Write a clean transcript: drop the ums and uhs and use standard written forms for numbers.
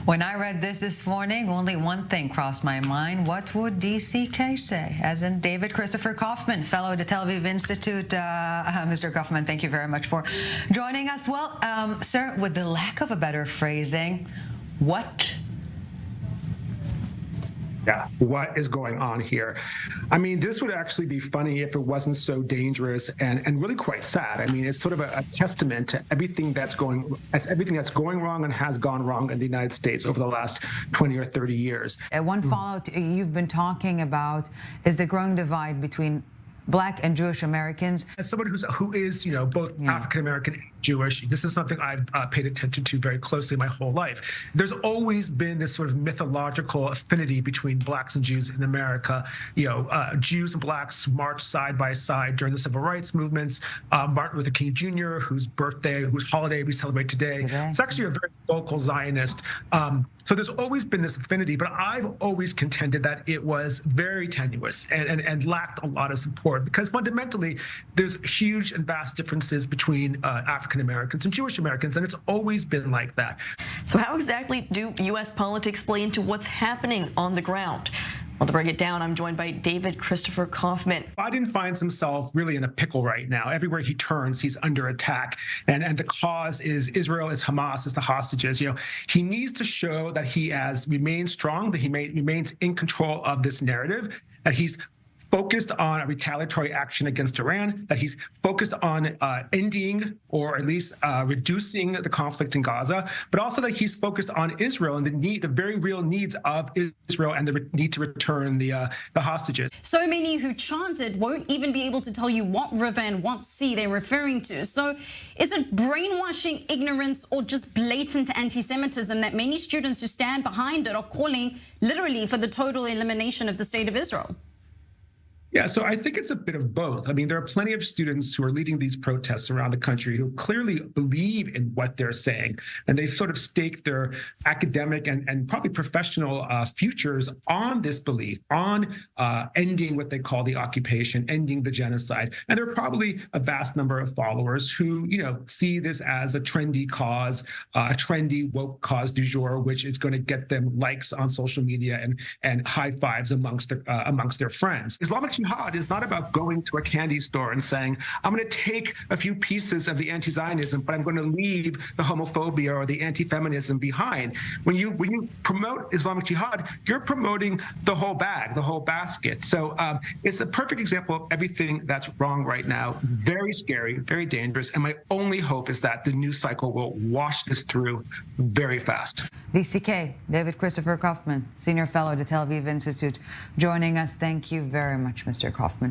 When I read this morning, only one thing crossed my mind. What would DCK say? As in David Christopher Kaufman, fellow at the Tel Aviv Institute. Mr. Kaufman, thank you very much for joining us. Well, sir, with the lack of a better phrasing, what? Yeah, what is going on here? I mean, this would actually be funny if it wasn't so dangerous and really quite sad. I mean, it's sort of a testament to everything that's going wrong and has gone wrong in the United States over the last 20 or 30 years. One follow-up you've been talking about is the growing divide between Black and Jewish Americans. As someone who is, both African American and Jewish, this is something I've paid attention to very closely my whole life. There's always been this sort of mythological affinity between Blacks and Jews in America. Jews and Blacks marched side by side during the civil rights movements. Martin Luther King Jr., whose holiday we celebrate today. It's actually a very vocal Zionist. So there's always been this affinity, but I've always contended that it was very tenuous and lacked a lot of support, because fundamentally there's huge and vast differences between African Americans and Jewish Americans, and it's always been like that. So how exactly do U.S. politics play into what's happening on the ground? Well, to break it down, I'm joined by David Christopher Kaufman. Biden finds himself really in a pickle right now. Everywhere he turns, he's under attack. And the cause is Israel, is Hamas, is the hostages. He needs to show that he has remained strong, that he remains in control of this narrative, that he's focused on a retaliatory action against Iran, that he's focused on ending or at least reducing the conflict in Gaza, but also that he's focused on Israel and the very real needs of Israel and the need to return the hostages. So many who chanted won't even be able to tell you what river and what sea they're referring to. So is it brainwashing, ignorance, or just blatant anti-Semitism that many students who stand behind it are calling literally for the total elimination of the state of Israel? Yeah, so I think it's a bit of both. I mean, there are plenty of students who are leading these protests around the country who clearly believe in what they're saying, and they sort of stake their academic and probably professional futures on this belief, on ending what they call the occupation, ending the genocide. And there are probably a vast number of followers who, see this as a trendy cause, a trendy woke cause du jour, which is going to get them likes on social media and high fives amongst their friends. Islamic Jihad is not about going to a candy store and saying, I'm going to take a few pieces of the anti-Zionism, but I'm going to leave the homophobia or the anti-feminism behind. When you promote Islamic Jihad, you're promoting the whole bag, the whole basket. So it's a perfect example of everything that's wrong right now. Very scary, very dangerous. And my only hope is that the news cycle will wash this through very fast. DCK, David Christopher Kaufman, Senior Fellow at the Tel Aviv Institute, joining us. Thank you very much, Mr. Kaufman.